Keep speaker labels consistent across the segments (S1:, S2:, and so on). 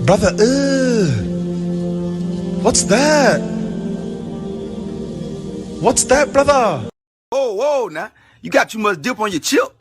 S1: Brother, what's that? What's that, brother?
S2: Whoa, now. You got too much dip on your chip.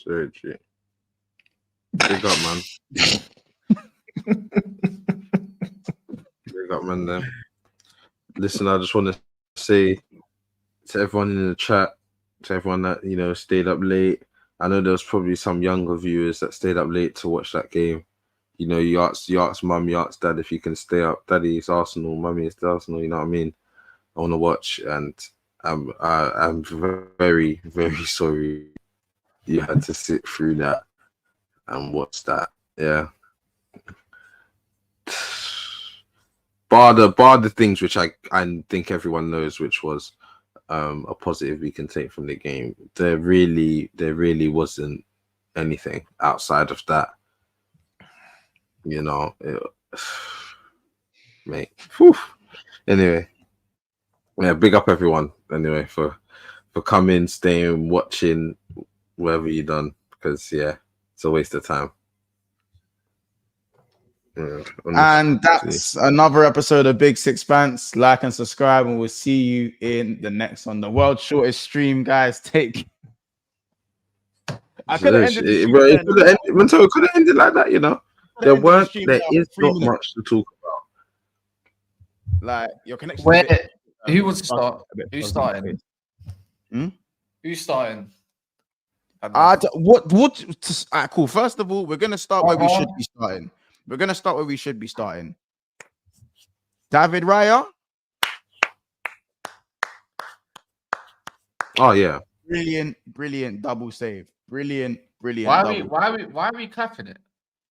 S3: Seriously. Big up, man. Big up, man. There. Listen, I just want to say to everyone in the chat, to everyone that stayed up late. I know there was probably some younger viewers that stayed up late to watch that game. You ask mum, you ask dad if you can stay up. Daddy, it's Arsenal. Mummy, it's Arsenal. You know what I mean? I want to watch, and I'm very, very sorry you had to sit through that and watch that. Yeah. Bar the things which I think everyone knows, which was a positive we can take from the game. There really wasn't anything outside of that. Mate. Whew. Anyway, yeah, big up everyone. Anyway, for coming, staying, watching, whatever you done, because it's a waste of time. Yeah,
S4: and that's another episode of Big Sixpence. Like and subscribe, and we'll see you in the next one. The world's shortest stream, guys. Take. I could have ended
S3: it could have ended like that, There is not much to talk about.
S4: Like your connection.
S5: Who wants to start? Who's starting? Who's starting?
S4: Cool. First of all, we're gonna start where we should be starting. We're gonna start where we should be starting. David Raya.
S3: Oh yeah.
S4: Brilliant double save. Brilliant.
S5: Why are we clapping it?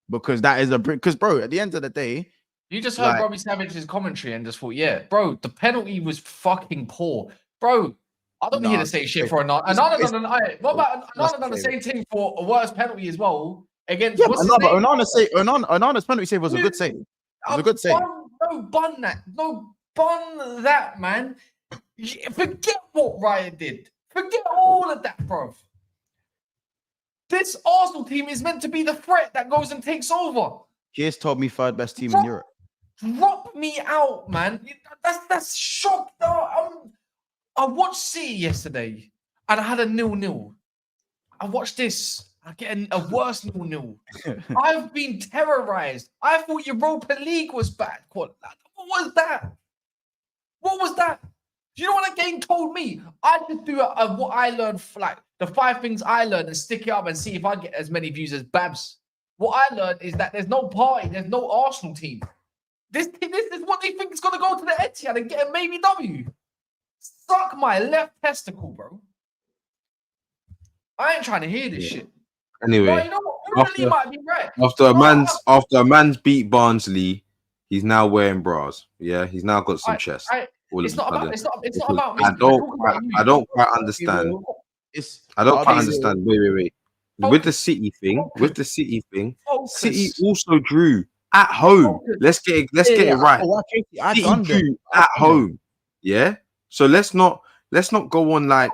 S4: Because that is because bro, at the end of the day,
S5: you just heard Robbie Savage's commentary and just thought, yeah, bro, the penalty was fucking poor. Bro, I don't hear the same shit for Onana. What about Onana done the same thing for a worse penalty as well against?
S4: Yeah, but Onana's penalty save was a good save. It was a good save.
S5: Bun that, man. Forget what Raya did. Forget all of that, bro. This Arsenal team is meant to be the threat that goes and takes over.
S4: Here's told me third best team in Europe.
S5: Drop me out, man. That's shock. I watched City yesterday and I had a 0-0. I watched this. I get a worse 0-0. I've been terrorized. I thought Europa League was bad. What was that? What was that? Do you know what that game told me? I just do what I learned, like the 5 things I learned, and stick it up and see if I get as many views as Babs. What I learned is that there's no party, there's no Arsenal team. This is what they think is going to go to the Etihad and get a maybe W. Suck my left testicle, bro. I ain't trying to hear this shit.
S3: Anyway,
S5: but you know what? Might be right.
S3: After a man's beat Barnsley, he's now wearing bras. Yeah, he's now got some chest.
S5: It's not about me.
S3: I don't quite understand. I don't quite understand. Wait. With the City thing, City also drew at home. Let's get it right. City drew at home. Yeah. So let's not go on like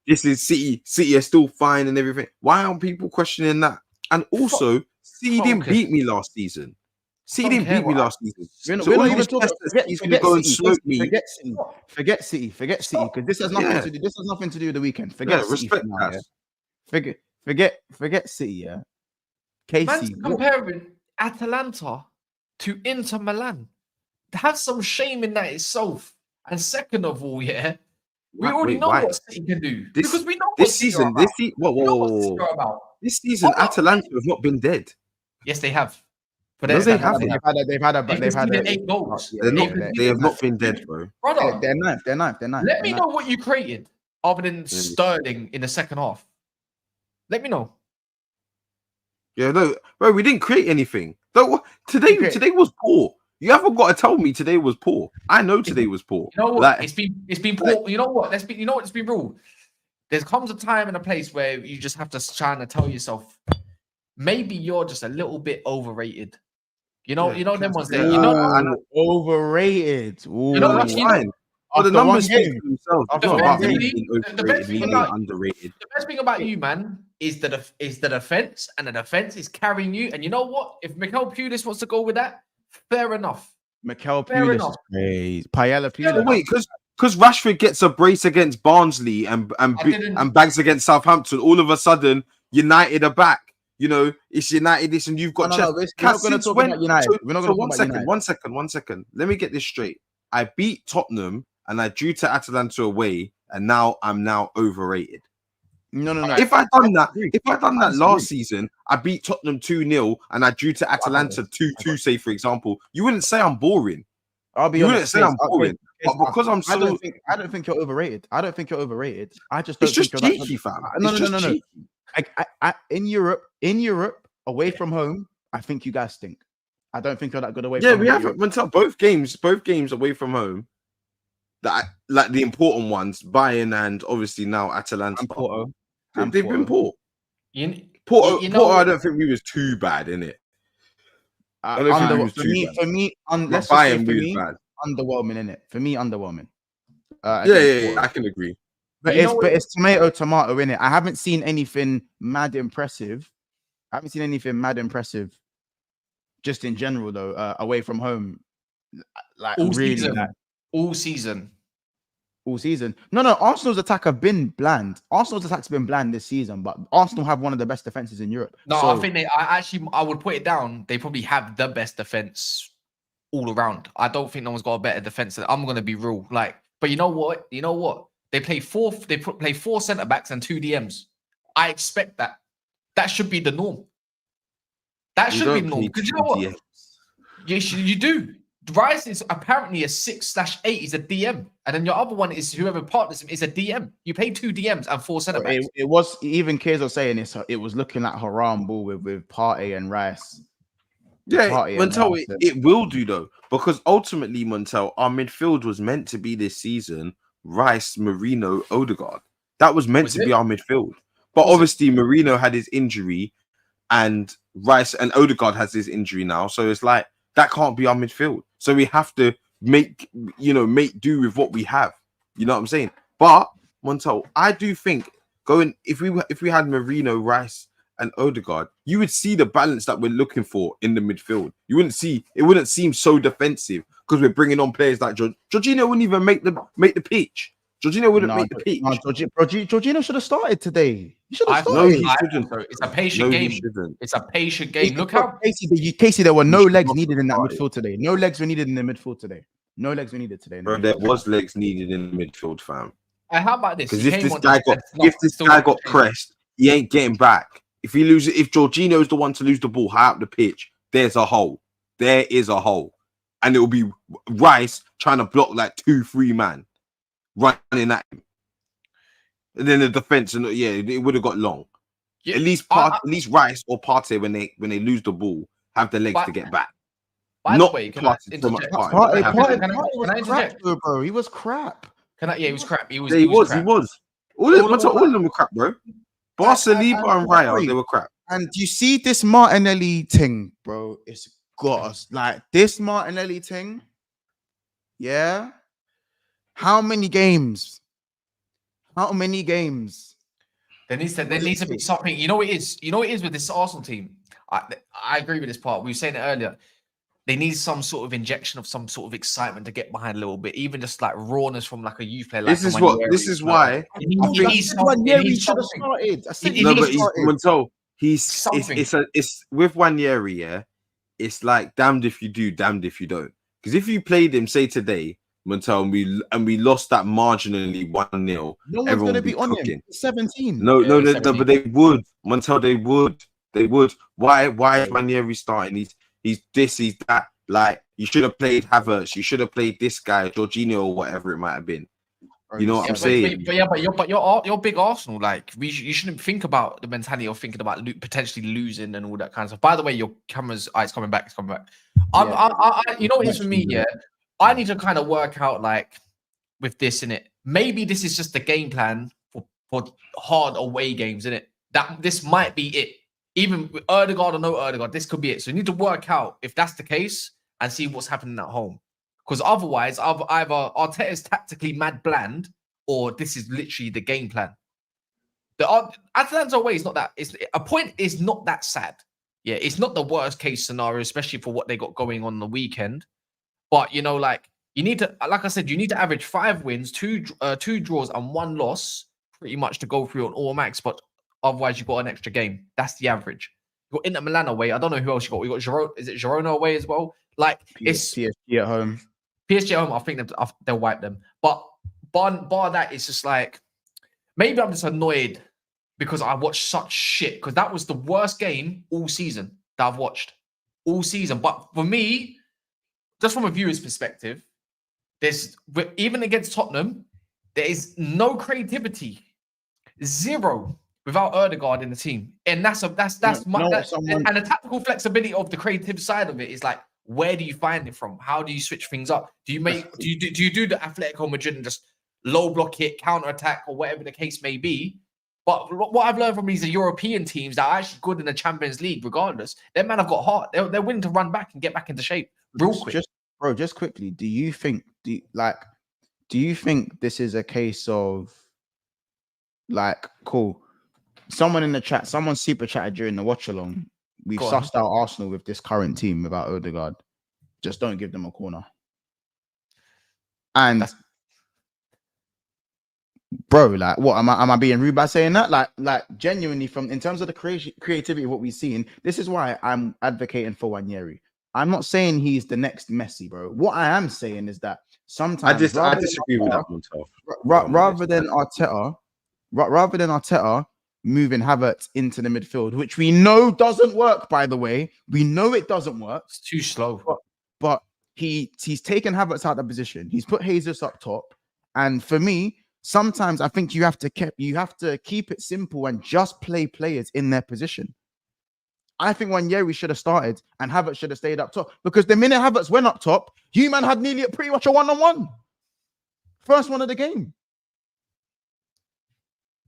S3: this is City. City are still fine and everything. Why aren't people questioning that? And also, City didn't beat me last season. City didn't beat me last season.
S4: We're not even talking. Forget City, because this has nothing to do. This has nothing to do with the weekend. Forget City. Forget City. Yeah.
S5: Man's comparing Atalanta to Inter Milan. Have some shame in that itself. And second of all, we already know what City can do because we know
S3: this season. This season, Atalanta have not been dead.
S5: Yes, they have. But
S3: No,
S5: that's
S3: they
S5: that.
S3: haven't.
S4: They've had a
S5: They've
S4: they've had
S5: conceded
S4: a
S5: 8 goals.
S4: yeah,
S3: They're
S4: yeah,
S3: not.
S4: they're,
S3: They have not been dead, bro.
S5: Brother,
S4: they're ninth.
S5: let me know what you created other than Sterling in the second half. Let me know.
S3: Yeah, no, bro, we didn't create anything. Don't today.
S4: Okay.
S3: Today was poor. You haven't got to tell me today was poor. I know today was poor.
S5: You know what?
S3: Like,
S5: It's been poor. You know what? You know what? Let's be real. There comes a time and a place where you just have to try and tell yourself, maybe you're just a little bit overrated. You know them ones there. You know,
S3: I know.
S4: Overrated. Ooh.
S5: You know
S3: That's
S5: what?
S3: fine. But the
S4: After one
S3: numbers speak
S4: game.
S3: for themselves. It's
S4: After
S3: not
S4: one
S3: about me
S4: game.
S3: being
S5: The best
S3: overrated,
S5: thing
S3: me being
S5: about-
S3: underrated.
S5: the best thing about you, man, is the defense, and the defense is carrying you. And you know what? If Mikel Pulis wants to go with that, fair enough.
S4: Mikel
S5: Fair
S4: Pulis
S5: enough.
S4: is crazy. Paella
S5: Fair
S4: Pulis.
S5: enough.
S3: Wait, because Rashford gets a brace against Barnsley and bags against Southampton, all of a sudden United are back. You know, it's United this and you've got
S4: No, we're not going to talk about United. We're not going to talk about United.
S3: One second. Let me get this straight. I beat Tottenham and I drew to Atalanta away, and now I'm overrated.
S4: No.
S3: If I'd done that last season, I beat Tottenham 2-0 and I drew to Atalanta 2-2, say for example, you wouldn't say I'm boring.
S4: I'll be
S3: You
S4: honest.
S3: wouldn't say I'm boring. But because I'm
S4: I
S3: so,
S4: don't think you're overrated. I don't think you're overrated. I just
S3: it's
S4: don't
S3: just
S4: think you're that
S3: cheeky, fam.
S4: No.
S3: It's just cheeky.
S4: I, in Europe, away from home, I think you guys stink. I don't think you're that good away
S3: Yeah,
S4: from
S3: we
S4: home.
S3: haven't until both games away from home. That like the important ones, Bayern and obviously now Atalanta.
S4: And Porto.
S3: They've been poor.
S5: Porto,
S3: Porto, I don't think we was too bad in it. I don't think we was too bad.
S4: For me, let's just
S3: Bayern
S4: say for me,
S3: bad.
S4: underwhelming in it. For me, underwhelming.
S3: Yeah, I can agree.
S4: But it's tomato in it. I haven't seen anything mad impressive. Just in general though, away from home, like
S5: all
S4: really,
S5: season.
S4: like,
S5: All season.
S4: all season. No, Arsenal's attack have been bland. Arsenal's attack's been bland this season, but Arsenal have one of the best defenses in Europe.
S5: No,
S4: So,
S5: I think I would put it down. They probably have the best defense all around. I don't think no one's got a better defense. I'm gonna be real. Like, but you know what? They play play 4 centre backs and 2 DMs. I expect that. That should be the norm. That should be the norm. Because you know what? Yes, you do. Rice is apparently a 6/8. He's a DM, and then your other one is whoever partners him is a DM. You pay 2 DMs and 4 centre backs.
S4: it was even Kaiser saying this. It was looking like haram ball with Partey and Rice.
S3: Yeah,
S4: Partey and
S3: Montel,
S4: Rice.
S3: it will do though, because ultimately, Montel, our midfield was meant to be this season Rice, Marino, Odegaard. That was meant to be our midfield. But obviously, Marino had his injury, and Rice and Odegaard has his injury now. So it's like that can't be our midfield. So we have to make do with what we have. You know what I'm saying? But Montel, I do think if we had Marino, Rice, and Odegaard, you would see the balance that we're looking for in the midfield. It wouldn't seem so defensive because we're bringing on players like Jorginho wouldn't even make the pitch. Jorginho wouldn't make the pitch.
S4: Jorginho should have started today. He should have
S3: No,
S4: started.
S3: he shouldn't.
S5: It's a patient game. It's a patient game. Look how
S4: Casey, there were no legs needed in that midfield today. No legs were needed in the midfield today. No legs were needed today.
S3: Bro, there was legs needed in the midfield, fam.
S5: How about this?
S3: Because if this guy got pressed, he ain't getting back. If Jorginho is the one to lose the ball high up the pitch, there's a hole. There is a hole. And it will be Rice trying to block like 2-3 man running at him. And then the defense, and it would have got long.
S5: Yeah,
S3: at least Rice or Partey, when they lose the ball, have the legs to get back.
S5: By
S3: Not
S5: the way,
S3: Partey so much.
S4: Partey was crap, bro. He was crap.
S5: He was crap. He was.
S3: All of them were crap, bro. Saliba and Raya, they were crap.
S4: And you see this Martinelli thing, bro? It's got us. Like this Martinelli thing. Yeah. How many games? There needs
S5: to be something. You know what it is? You know what it is with this Arsenal team? I agree with this part. We were saying it earlier. They need some sort of injection of some sort of excitement to get behind a little bit, even just like rawness from like a youth player.
S3: This is why.
S4: Wanyeri should have started.
S3: Montel, it's with Wanyeri, yeah. It's like damned if you do, damned if you don't. Because if you played him, say today, Montel, and we lost that marginally 1-0,
S4: no one's
S3: everyone
S4: gonna be on
S3: cooking.
S4: him. 17.
S3: No, but they would. Montel, they would. Why is Wanyeri starting? he's this, he's that. Like, you should have played Havertz, you should have played this guy, Jorginho, or whatever it might have been. You know what I'm saying?
S5: But you're big Arsenal. Like, you shouldn't think about the mentality of thinking about potentially losing and all that kind of stuff. By the way, your camera's it's coming back. It's coming back. You know what it is for me? Yeah, I need to kind of work out like with this in it. Maybe this is just the game plan for hard away games, in it. That this might be it. Even with Odegaard or no Odegaard, this could be it. So you need to work out if that's the case and see what's happening at home. Because otherwise, either Arteta is tactically mad bland, or this is literally the game plan. The Atalanta away is not that. A point is not that sad. Yeah, it's not the worst case scenario, especially for what they got going on the weekend. But you know, like you need to, like I said, you need to average 5 wins, two draws, and 1 loss, pretty much to go through on all max. But otherwise, you got an extra game. That's the average. You got Inter Milan away. I don't know who else you got. We got Girona. Is it Girona away as well? Like it's
S4: PSG at home.
S5: PSG at home, I think they'll wipe them. But bar that, it's just like, maybe I'm just annoyed because I watched such shit. Because that was the worst game all season that I've watched. All season. But for me, just from a viewer's perspective, even against Tottenham, there is no creativity. 0 without Odegaard in the team. And and the tactical flexibility of the creative side of it is like, where do you find it from? How do you switch things up? Do you do the Atletico Madrid and just low block it, counter attack, or whatever the case may be? But what I've learned from these European teams that are actually good in the Champions League, regardless, them man have got heart. They're willing to run back and get back into shape real quick.
S4: Just quickly, do you think this is a case of like, cool? Someone in the chat, someone super chatted during the watch along. We've sussed out Arsenal with this current team without Odegaard. Just don't give them a corner. And bro, like, what am I being rude by saying that? Like genuinely, in terms of the creativity of what we've seen, this is why I'm advocating for Ranieri. I'm not saying he's the next Messi, bro. What I am saying is that sometimes
S3: I disagree with that one,
S4: rather than Arteta moving Havertz into the midfield, which we know doesn't work, by the way. We know it doesn't work.
S5: It's too slow.
S4: But he's taken Havertz out of position. He's put Jesus up top. And for me, sometimes I think you have to keep it simple and just play players in their position. I think Ranieri should have started and Havertz should have stayed up top, because the minute Havertz went up top, man had nearly pretty much a 1-on-1. First one of the game.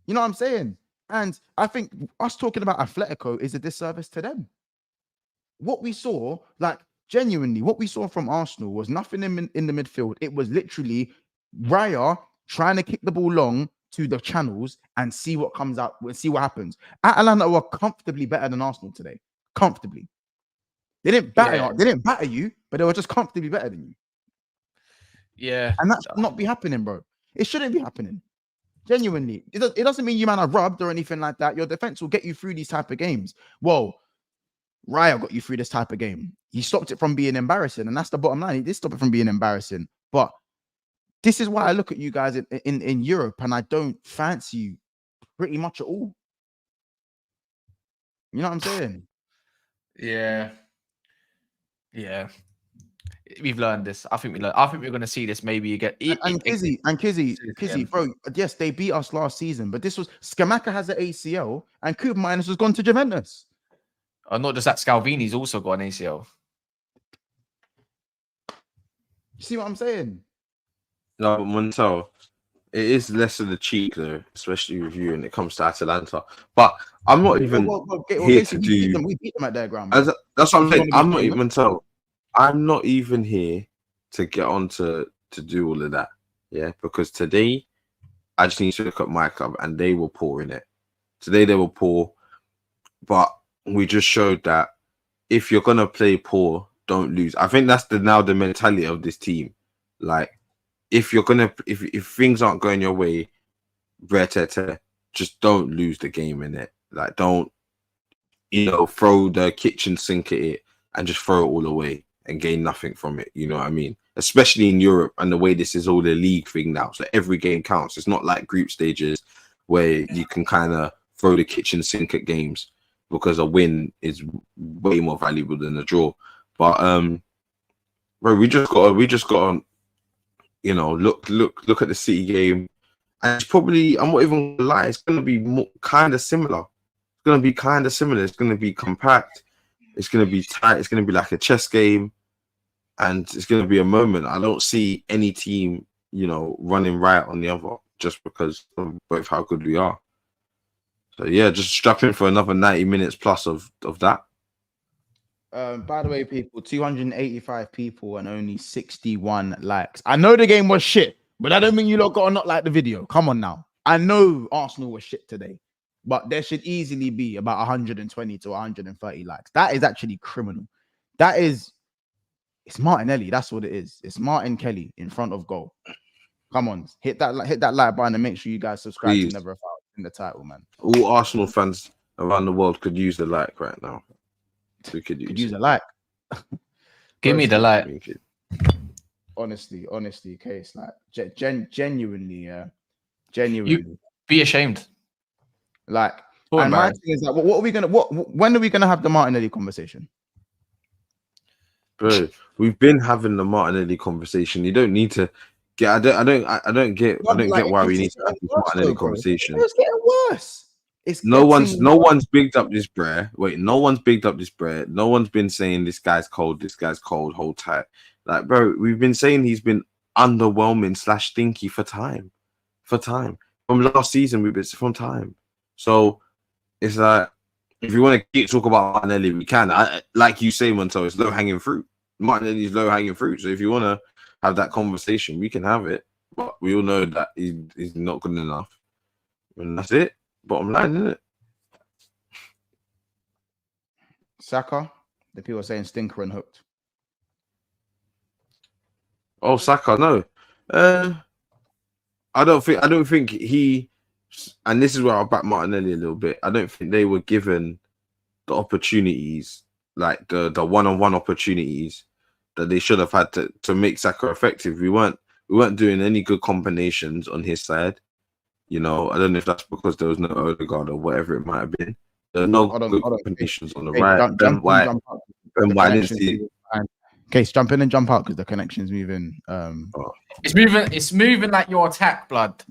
S4: You know what I'm saying? And I think us talking about Atletico is a disservice to them. What we saw, like genuinely, what we saw from Arsenal was nothing in the midfield. It was literally Raya trying to kick the ball long to the channels and see what comes out, see what happens. Atalanta were comfortably better than Arsenal today. Comfortably. They didn't batter you, but they were just comfortably better than you.
S5: Yeah.
S4: And that should not be happening, bro. It shouldn't be happening. Genuinely. It doesn't mean you man are rubbed or anything like that. Your defense will get you through these type of games. Whoa. Raya got you through this type of game. He stopped it from being embarrassing, and that's the bottom line. He did stop it from being embarrassing. But this is why I look at you guys in Europe, and I don't fancy you pretty much at all. You know what I'm saying?
S5: Yeah. We've learned this. I think we're going to see this maybe again. Kizzy, bro. Yes, they beat us last season, but this was Scamacca has an ACL, and Koopmeiners has gone to Juventus. Not just that, Scalvini's also got an ACL. You see what I'm saying?
S3: No, but Montel, it is less of the cheek though, especially with you when it comes to Atalanta. But I'm not even here to do.
S4: We beat them at their ground.
S3: That's what I'm saying. I'm not even Montel. I'm not even here to get on to do all of that. Yeah, because today I just need to look at my club and they were poor in it. Today they were poor, but we just showed that if you're gonna play poor, don't lose. I think that's now the mentality of this team. Like, if you're gonna if things aren't going your way, just don't lose the game in it. Like, don't throw the kitchen sink at it and just throw it all away and gain nothing from it. You know what I mean? Especially in Europe and the way this is all the league thing now. So every game counts. It's not like group stages where you can kind of throw the kitchen sink at games, because a win is way more valuable than a draw. But bro, we just got to, you know, look at the City game, and it's probably, I'm not even gonna lie, it's gonna be kind of similar. It's gonna be kind of similar. It's gonna be compact. It's gonna be tight. It's gonna be like a chess game, and it's gonna be a moment. I don't see any team, you know, running right on the other just because of both how good we are. So yeah, just strap in for another 90 minutes plus of that.
S4: By the way, people, 285 people and only 61 likes. I know the game was shit, but I don't mean you lot got to not like the video. Come on now. I know Arsenal was shit today, but there should easily be about 120 to 130 likes. That is actually criminal. It's Martinelli. That's what it is. It's Martin Kelly in front of goal. Come on, hit that like button and make sure you guys subscribe
S3: Please.
S4: to Never a Foul in the title, man.
S3: All Arsenal fans around the world could use the like right now. We could use
S4: a like.
S5: Give me the like.
S4: Honestly, case like genuinely, yeah, genuinely.
S5: You be ashamed.
S4: Like, and my thing is like, what are we gonna? When are we gonna have the Martinelli conversation?
S3: Bro, we've been having the Martinelli conversation. You don't need to get. I don't get why we need to have this Martinelli conversation.
S4: It's getting worse.
S3: No one's bigged up this Brer. Wait, no one's bigged up this Brer. No one's been saying this guy's cold. This guy's cold. Hold tight. Like, bro, we've been saying he's been underwhelming / stinky for time. From last season, we've been from time. So it's like, if you want to keep talk about Martinelli, we can. Like you say, Monto, it's low hanging fruit. Martinelli's low hanging fruit. So if you want to have that conversation, we can have it. But we all know that he's not good enough, and that's it. Bottom line, isn't it?
S4: Saka, the people are saying stinker and hooked.
S3: Oh, Saka, no. I don't think he, and this is where I'll back Martinelli a little bit. I don't think they were given the opportunities, like the one-on-one opportunities that they should have had to make Saka effective. We weren't doing any good combinations on his side. You know, I don't know if that's because there was no Odegaard or whatever it might have been. There are no good combinations on the right. Ben White didn't see.
S4: Case, jump in and jump out because the connection's moving.
S5: It's moving like your attack, blood.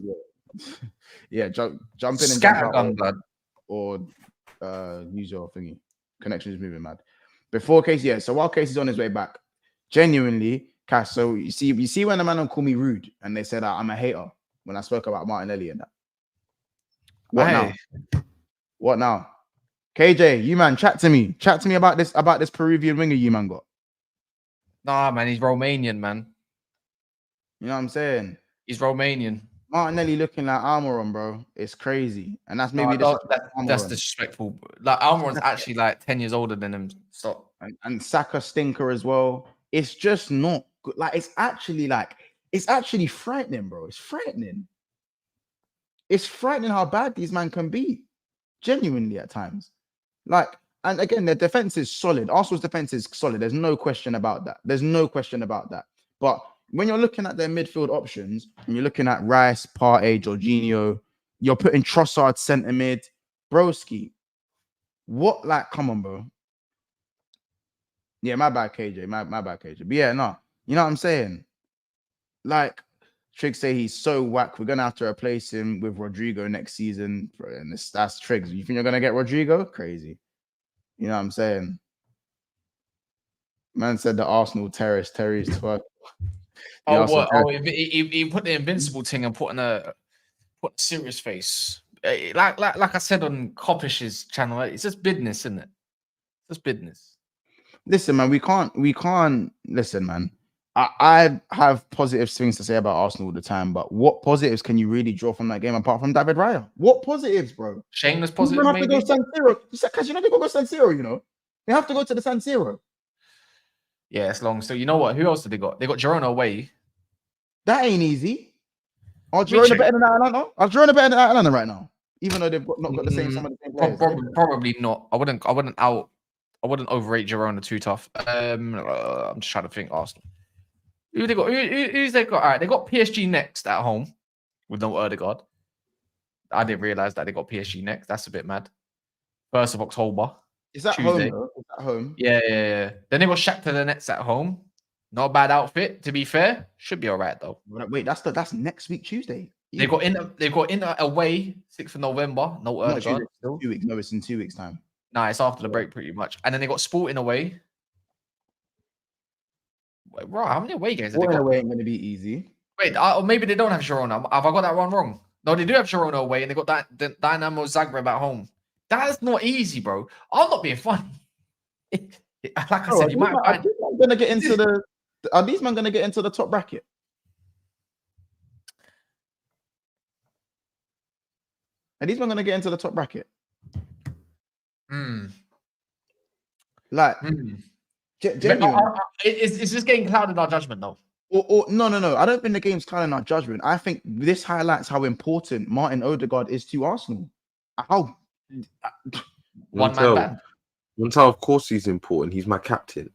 S4: Yeah, jump in and
S5: Scatter
S4: jump out,
S5: gun, blood.
S4: Or use your thingy. Connection's moving mad. Before Case, yeah. So while Case is on his way back, genuinely, Cash. So you see when the man called me rude and they said I'm a hater when I spoke about Martinelli and that. What now? KJ, you man, chat to me about this Peruvian winger you man got.
S5: Nah, man, he's Romanian, man.
S4: You know what I'm saying?
S5: He's Romanian.
S4: Martinelli looking like Almiron, bro. It's crazy. And that's maybe
S5: that's disrespectful. Like Almiron's actually like 10 years older than him. Stop.
S4: And Saka stinker as well. It's just not good. Like it's actually frightening, bro. It's frightening. It's frightening how bad these men can be. Genuinely at times. Like, and again, their defense is solid. Arsenal's defense is solid. There's no question about that. But when you're looking at their midfield options, and you're looking at Rice, Partey, Jorginho, you're putting Trossard centre mid, Broski. What, like, come on, bro. Yeah, my bad, KJ. My bad, KJ. But yeah, no. You know what I'm saying? Like, Triggs say he's so whack. We're going to have to replace him with Rodrigo next season. And that's Triggs. You think you're going to get Rodrigo? Crazy. You know what I'm saying? Man said the Arsenal terrorist, Terry's twerk.
S5: He put the invincible thing and put a serious face. Like I said on Coppish's channel, it's just business, isn't it? It's just business.
S4: Listen, man, we can't listen, man. I have positive things to say about Arsenal all the time, but what positives can you really draw from that game apart from David Raya? What positives, bro?
S5: Shameless positives,
S4: maybe? They have to go San Siro. Because you know they go San Siro, you know? They have to go to the San Siro.
S5: Yeah, it's long. So you know what? Who else did they got? They got Girona away.
S4: That ain't easy. Are Girona better than Atalanta? Are Girona better than Atalanta right now? Even though they've not got the same some of the same players.
S5: Probably not. I wouldn't overrate Girona too tough. I'm just trying to think. Arsenal. Who's they got? All right, they got PSG next at home with no Odegaard. I didn't realize that they got PSG next. That's a bit mad. 1st of October.
S4: Is that
S5: Tuesday.
S4: home? Is that home?
S5: Yeah. Then they got Shakhtar the Nets at home. Not a bad outfit, to be fair. Should be all right though.
S4: Wait, that's next week Tuesday.
S5: They've got Inter away 6th of November. No
S4: Not
S5: Odegaard.
S4: Tuesday, 2 weeks. No, it's in 2 weeks time.
S5: Nah, it's after the break pretty much. And then they got Sporting away. Wait, bro, how many away games have they got?
S4: Away ain't gonna be easy.
S5: Wait, or maybe they don't have Girona. Have I got that one wrong? No, they do have Girona away, and they got Dynamo Zagreb at home. That's not easy, bro. I'm not being funny. Like I said, you might find.
S4: Gonna get into the. Are these men gonna get into the top bracket? Are these men gonna get into the top bracket? Like, genuine.
S5: It's just getting clouded our judgment, though.
S4: Or no. I don't think the game's clouding our judgment. I think this highlights how important Martin Odegaard is to Arsenal. How
S5: one man band.
S3: Montel, of course, he's important. He's my captain.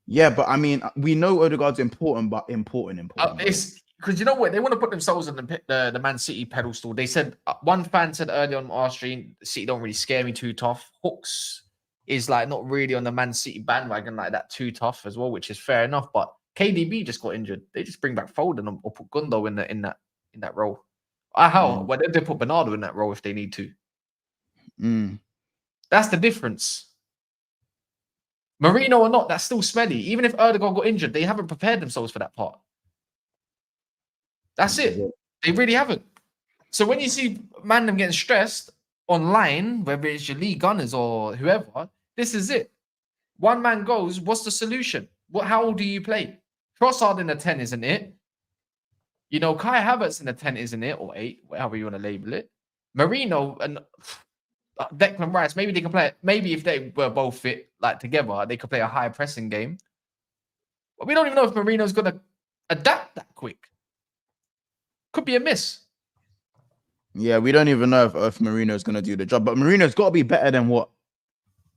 S4: Yeah, but I mean, we know Odegaard's important, but important.
S5: It's because you know what, they want to put themselves on the Man City pedestal. They said one fan said earlier on our stream, City don't really scare me too tough. Hooks is like not really on the Man City bandwagon like that too tough as well, which is fair enough. But KDB just got injured. They just bring back Foden or put Gundo in that role. Well, they put Bernardo in that role if they need to. That's the difference. Marino or not, that's still smelly. Even if Odegaard got injured, they haven't prepared themselves for that part. That's it. They really haven't. So when you see Mandem getting stressed online, whether it's your league gunners or whoever, this is it. One man goes, what's the solution? How do you play? Trossard in the 10, isn't it? You know, Kai Havertz in the 10, isn't it? Or 8, whatever you want to label it. Marino and Declan Rice, maybe they can play. Maybe if they were both fit, like together, they could play a high pressing game. But we don't even know if Marino's going to adapt that quick. Could be a miss.
S4: Yeah, we don't even know if Marino's going to do the job. But Marino's got to be better than what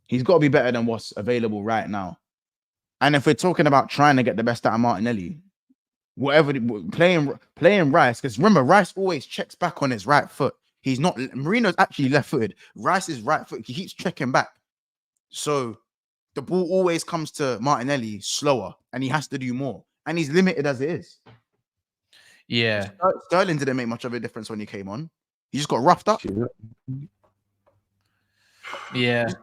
S4: he's got to be better than what's available right now. And if we're talking about trying to get the best out of Martinelli, whatever playing Rice, because remember, Rice always checks back on his right foot. He's not. Marino's actually left-footed. Rice is right-footed. He keeps checking back. So the ball always comes to Martinelli slower, and he has to do more. And he's limited as it is.
S5: Yeah.
S4: Sterling didn't make much of a difference when he came on. He just got roughed up.
S5: Yeah.
S4: Just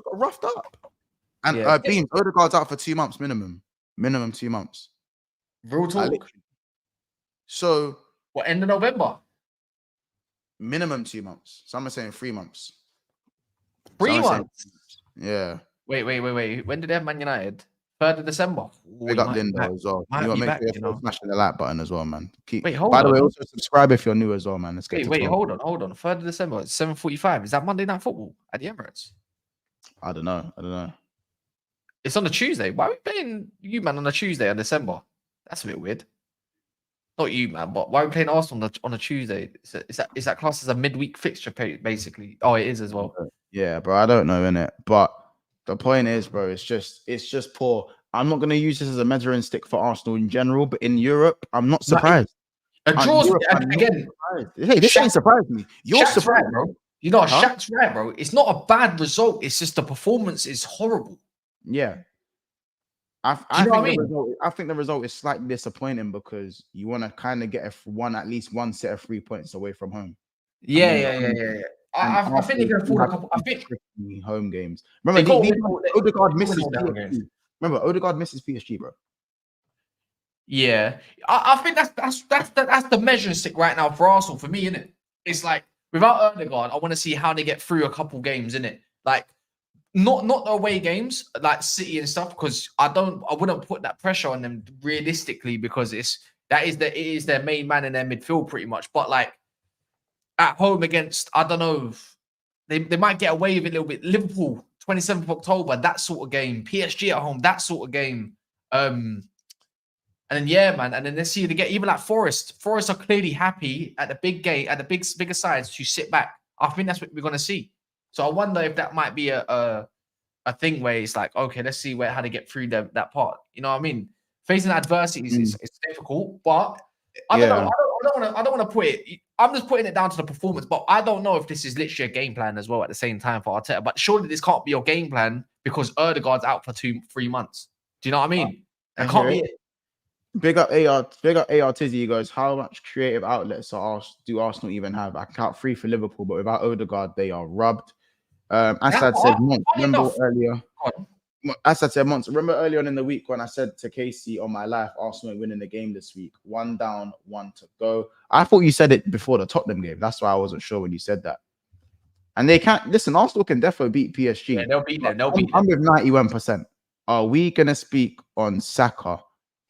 S4: got roughed up. And Beams, Odegaard's out for 2 months minimum. Minimum 2 months.
S5: Real talk.
S4: So
S5: what, end of November?
S4: Minimum 2 months. Some are saying 3 months.
S5: 3 months?
S4: Yeah.
S5: Wait. When did they have Man United? 3rd of December.
S4: Big up Lindo as well. You want to make sure you're smashing the like button as well, man.
S5: By
S4: the way, also subscribe if you're new as well, man. Let's get
S5: hold on. 3rd of December. It's 7:45. Is that Monday Night Football at the Emirates?
S4: I don't know.
S5: It's on a Tuesday. Why are we playing you, man, on a Tuesday in December? That's a bit weird. Not you, man, but why are we playing Arsenal on a Tuesday? Is that classed as a midweek fixture, basically? Oh, it is as well.
S4: Yeah, bro. I don't know, innit? But the point is, bro, it's just poor. I'm not going to use this as a measuring stick for Arsenal in general, but in Europe, I'm not surprised.
S5: A draw again.
S4: Hey, this ain't surprised me. You're
S5: Shaq's
S4: surprised,
S5: right, bro. You know, Shaq's right, bro. It's not a bad result. It's just the performance is horrible.
S4: Yeah. I think the result is slightly disappointing because you want to kind of get at least one set of 3 points away from home.
S5: Yeah. I think they can afford a couple. I think
S4: home games. Remember, Odegaard misses PSG. Remember, Odegaard misses PSG, bro.
S5: Yeah, I think that's the measuring stick right now for Arsenal. For me, innit? It's like without Odegaard, I want to see how they get through a couple games, innit? Like not the away games like City and stuff, because I wouldn't put that pressure on them realistically, because it is their main man in their midfield pretty much. But like at home against, I don't know, they might get away with it a little bit. Liverpool, 27th of October, that sort of game. PSG at home, that sort of game. And then man, and then let's see they get even like Forest. Forest are clearly happy at the big game, at the bigger sides to sit back. I think that's what we're gonna see. So I wonder if that might be a thing where it's like, okay, let's see how they get through that part. You know what I mean? Facing adversity is difficult, but I don't know. don't want to put it. I'm just putting it down to the performance, but I don't know if this is literally a game plan as well at the same time for Arteta. But surely this can't be your game plan because Odegaard's out for 2-3 months. Do you know what I mean? That can't be it.
S4: Big up AR Tizzy. He goes, how much creative outlets do Arsenal even have? I count 3 for Liverpool, but without Odegaard, they are rubbed. Asad said, remember earlier. Asad said, remember earlier on in the week when I said to Casey on my life, Arsenal ain't winning the game this week. 1 down, 1 to go. I thought you said it before the Tottenham game. That's why I wasn't sure when you said that. And they can't listen. Arsenal can definitely beat PSG.
S5: Yeah, they'll beat them.
S4: I'm with 91%. Are we gonna speak on Saka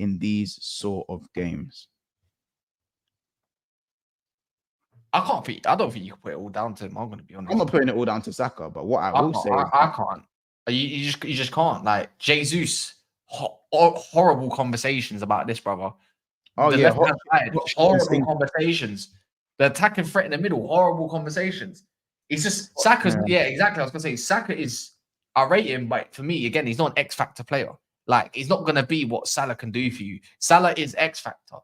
S4: in these sort of games?
S5: I don't think you can put it all down to him. I'm going to be honest.
S4: I'm not putting it all down to Saka, but what I will say,
S5: I can't. You just can't. Like Jesus, horrible conversations about this, brother.
S4: Oh
S5: the
S4: yeah,
S5: horrible conversations. The attacking threat in the middle, horrible conversations. It's just Saka's. Yeah, exactly. I was going to say Saka is. I rate him, but for me, again, he's not an X factor player. Like he's not going to be what Salah can do for you. Salah is X factor.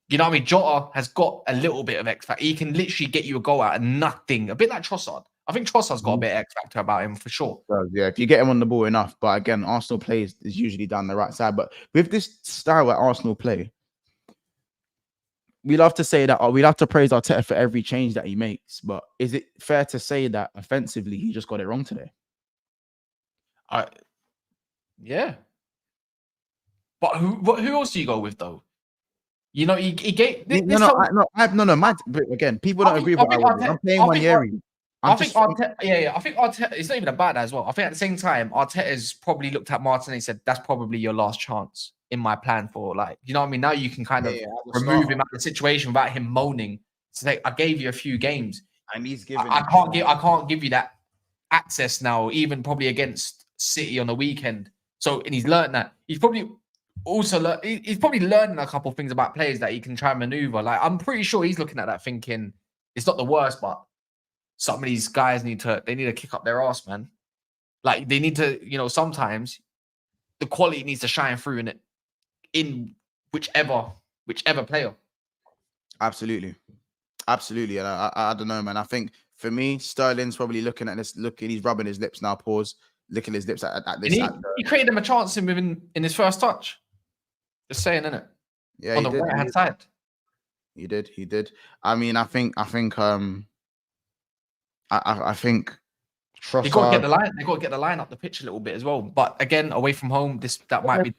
S5: You know what I mean? Jota has got a little bit of X factor. He can literally get you a goal out of nothing. A bit like Trossard. I think Trossard's got a bit of X factor about him for sure.
S4: Yeah, if you get him on the ball enough. But again, Arsenal plays is usually down the right side. But with this style where Arsenal play, we love to say that, we love to praise Arteta for every change that he makes. But is it fair to say that offensively he just got it wrong today?
S5: Yeah. But who else do you go with though? You know, he gave
S4: but again, people don't agree with what I'm playing Ranieri.
S5: I think Arteta, it's not even about that as well. I think at the same time, Arteta's probably looked at Martin and he said, that's probably your last chance in my plan for like, you know what I mean? Now you can kind of remove him out of the situation without him moaning. To say, I gave you a few games.
S4: And he's giving
S5: I can't give you that access now, even probably against City on the weekend. So, and he's learned that. He's probably learning a couple of things about players that he can try and maneuver. Like, I'm pretty sure he's looking at that thinking, it's not the worst, but some of these guys need to kick up their ass, man. Like, they need to, sometimes the quality needs to shine through in whichever player.
S4: Absolutely. And I don't know, man. I think for me, Sterling's probably looking at this. He's rubbing his lips now. Pause. Licking his lips at this.
S5: He created him a chance in his first touch. Just saying, innit?
S4: Yeah,
S5: on the right hand side.
S4: He did. I mean, I think Trossard.
S5: They got to get the line. They got to get the line up the pitch a little bit as well. But again, away from home, that might be.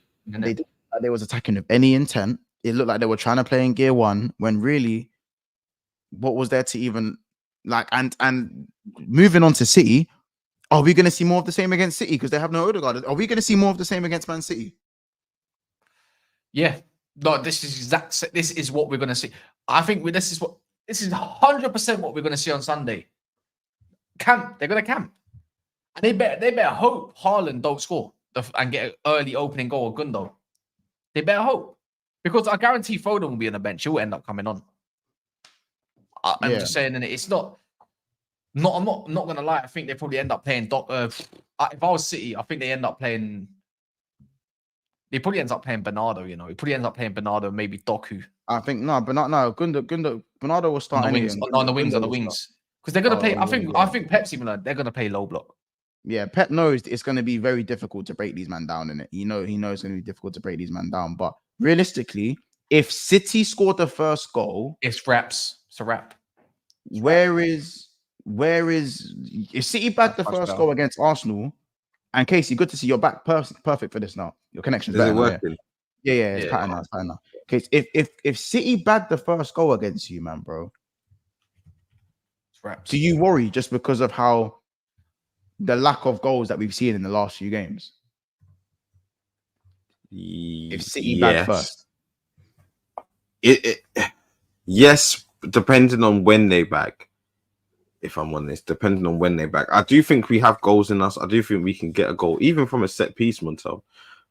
S4: They was attacking with any intent. It looked like they were trying to play in gear 1 when really, what was there to even like? And moving on to City, are we going to see more of the same against City because they have no Odegaard? Are we going to see more of the same against Man City?
S5: Yeah, no. This is what we're going to see. I think this is 100% what we're going to see on Sunday. They're going to camp, and they better hope Haaland don't score and get an early opening goal or Gundo. They better hope, because I guarantee Foden will be on the bench. He'll end up coming on. I'm just saying, and it's not. I'm not gonna lie. I think they probably end up playing. If I was City, I think they end up playing. They probably ends up playing Bernardo. He probably ends up playing Bernardo, maybe Doku.
S4: I think Gundo. Bernardo will start
S5: on the wings. Because they're gonna play. I think Pepsi Milan. They're gonna play low block.
S4: Yeah, Pep knows it's going to be very difficult to break these men down in it. He knows it's going to be difficult to break these men down. But realistically, if City scored the first goal,
S5: it's wraps. It's a wrap.
S4: Where is if City bagged the first goal against Arsenal? And Casey, good to see you're back. Perfect for this now. Your connection's better.
S3: Is it working?
S4: Yeah, it's pattern now. Case, if City bagged the first goal against you, man, bro,
S5: it's wraps.
S4: Do you worry just because of how the lack of goals that we've seen in the last few games? If City bagged first,
S3: yes, depending on when they bag. If I'm honest, depending on when they bag, I do think we have goals in us. I do think we can get a goal, even from a set piece, Montel,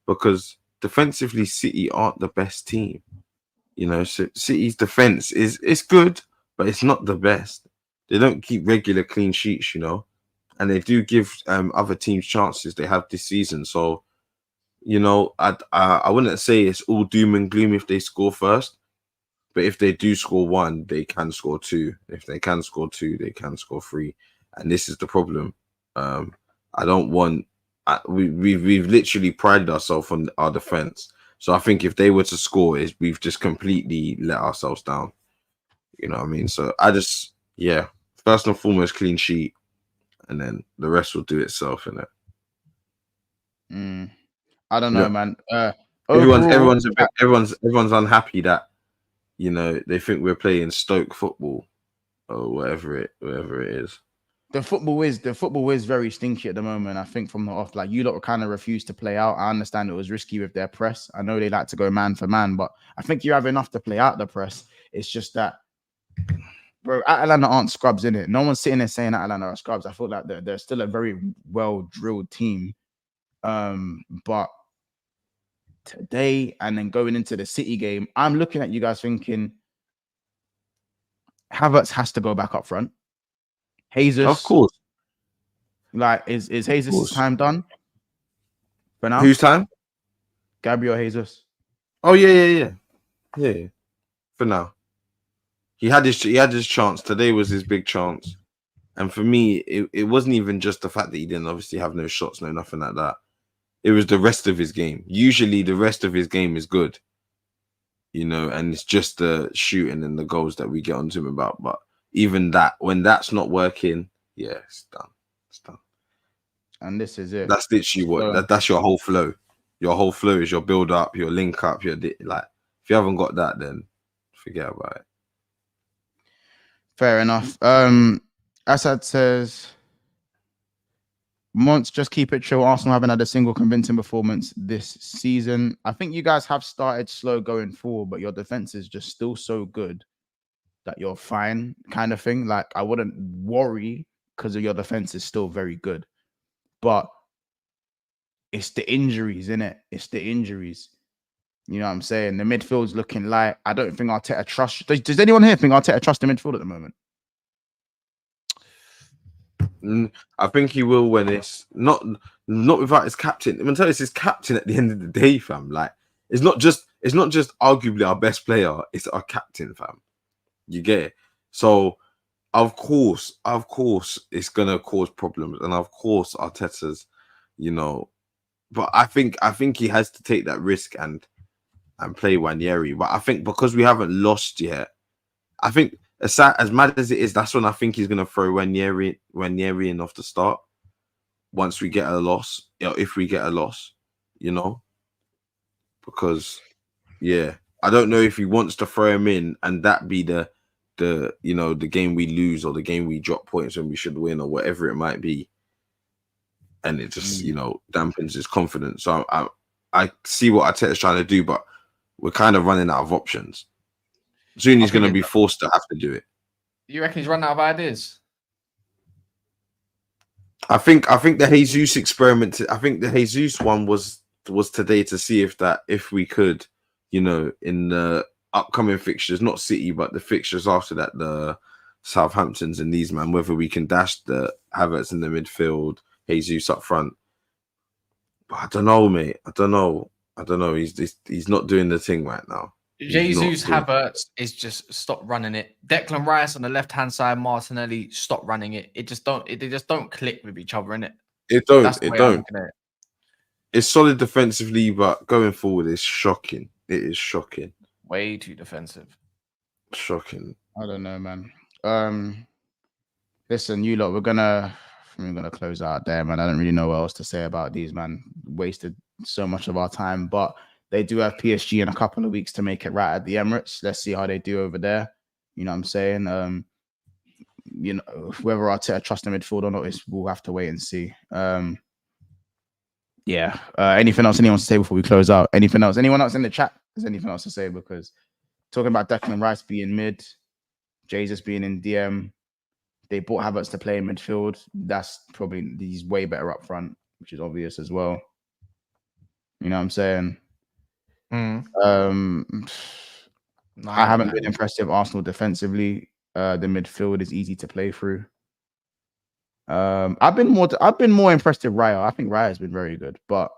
S3: because defensively, City aren't the best team. So City's defense is good, but it's not the best. They don't keep regular clean sheets, and they do give other teams chances. They have this season, so I wouldn't say it's all doom and gloom if they score first. But if they do score one, they can score two. If they can score two, they can score three. And this is the problem. I don't want. We've literally prided ourselves on our defense. So I think if they were to score, we've just completely let ourselves down. You know what I mean? So I just, first and foremost, clean sheet, and then the rest will do itself, innit?
S4: I don't know, man.
S3: Everyone's unhappy that they think we're playing Stoke football or whatever it is.
S4: The football is very stinky at the moment. I think from the off, like you lot kind of refused to play out. I understand it was risky with their press. I know they like to go man for man, but I think you have enough to play out the press. It's just that, bro, Atalanta aren't scrubs, in it. No one's sitting there saying Atalanta are scrubs. I feel like they're still a very well drilled team. But today and then going into the City game, I'm looking at you guys thinking Havertz has to go back up front. Jesus,
S3: of course.
S4: Like, is Jesus' time done for now?
S3: Whose time?
S4: Gabriel Jesus.
S3: Oh yeah. For now, he had his chance. Today was his big chance, and for me, it wasn't even just the fact that he didn't obviously have no shots, no nothing like that. It was the rest of his game. Usually, the rest of his game is good, and it's just the shooting and the goals that we get onto him about. But even that, when that's not working, it's done. It's done.
S4: And this is it.
S3: That's literally what that's your whole flow. Your whole flow is your build up, your link up, your like. If you haven't got that, then forget about it.
S4: Fair enough. Assad says, Monts, just keep it chill. Arsenal haven't had a single convincing performance this season. I think you guys have started slow going forward, but your defense is just still so good that you're fine, kind of thing. Like, I wouldn't worry because of your defense is still very good. But it's the injuries, innit? It's the injuries. You know what I'm saying? The midfield's looking light. I don't think Arteta trusts. Does anyone here think Arteta trusts the midfield at the moment?
S3: I think he will when it's not without his captain. I'm gonna tell you, it's his captain at the end of the day, fam. Like, it's not just arguably our best player, it's our captain, fam. You get it? So of course it's gonna cause problems, and of course Arteta's, but I think he has to take that risk and play Wanyeri. But I think because we haven't lost yet, I think as mad as it is, that's when I think he's gonna throw Wanyeri in off the start. Once we get a loss, if we get a loss, because I don't know if he wants to throw him in and that be the game we lose or the game we drop points when we should win or whatever it might be, and it just dampens his confidence. So I see what Arteta's trying to do, but we're kind of running out of options. Soon he's going to be forced to have to do it.
S5: You reckon he's running out of ideas?
S3: I think the Jesus experiment. I think the Jesus one was today to see if we could, in the upcoming fixtures, not City, but the fixtures after that, the Southamptons and these, man, whether we can dash the Havertz in the midfield, Jesus up front. But I don't know, mate. I don't know. He's not doing the thing right now.
S5: Jesus Havertz is just stop running it. Declan Rice on the left hand side, Martinelli stop running it. They just don't click with each other, innit?
S3: It don't. It's solid defensively, but going forward, it's shocking. It is shocking.
S5: Way too defensive.
S3: Shocking.
S4: I don't know, man. Listen, you lot, we're gonna close out there, man. I don't really know what else to say about these, man. Wasted so much of our time, but they do have PSG in a couple of weeks to make it right at the Emirates. Let's see how they do over there. You know what I'm saying? Whether Arteta trusts the midfield or not, we'll have to wait and see. Anything else anyone wants to say before we close out? Anything else? Anyone else in the chat has anything else to say? Because talking about Declan Rice being mid, Jesus being in DM, they bought Havertz to play in midfield. That's probably, he's way better up front, which is obvious as well. You know what I'm saying? I haven't been impressed with Arsenal defensively. The midfield is easy to play through. I've been more impressed with Raya. I think Raya has been very good, but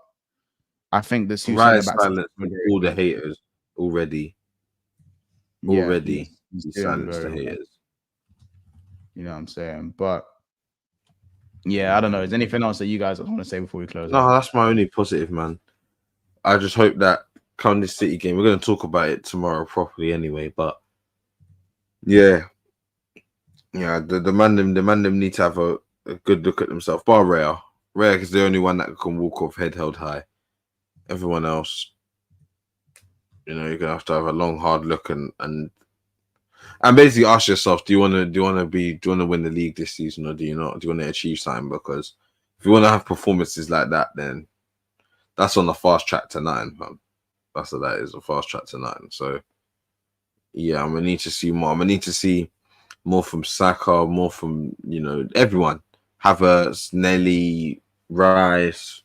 S4: I think the two
S3: Raya's silenced all the haters already. already.
S4: he's
S3: He
S4: doing
S3: silenced the
S4: very well.
S3: haters.
S4: You know what I'm saying? But yeah, I don't know. Is there anything else that you guys want to say before we close?
S3: No, that's my only positive, man. I just hope that come this City game, we're going to talk about it tomorrow properly anyway. But yeah, the man them need to have a good look at themselves. Bar Raya is the only one that can walk off head held high. Everyone else, you're gonna have to have a long, hard look and basically ask yourself: Do you want to win the league this season, or do you not? Do you want to achieve something? Because if you want to have performances like that, then that's on the fast track to 9, man. That's what that is, a fast track to 9. So yeah, I'm gonna need to see more. I'm gonna need to see more from Saka, more from everyone. Havertz, Nelly, Rice,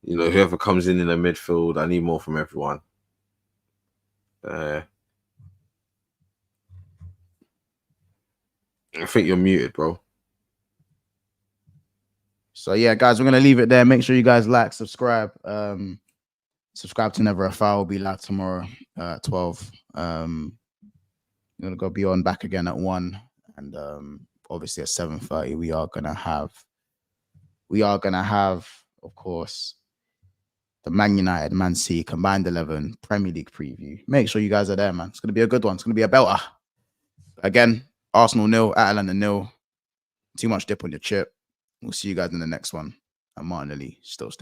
S3: whoever comes in the midfield. I need more from everyone. I think you're muted, bro.
S4: So yeah, guys, we're gonna leave it there. Make sure you guys like, subscribe. Subscribe to Never a Foul. Will be live tomorrow at 12. We're gonna go be on back again at 1, and obviously at 7:30 we are gonna have, of course, the Man United, Man City combined 11 Premier League preview. Make sure you guys are there, man. It's gonna be a good one. It's gonna be a belter. Again, Arsenal 0, Atalanta 0. Too much dip on your chip. We'll see you guys in the next one. And Martinelli still sticking.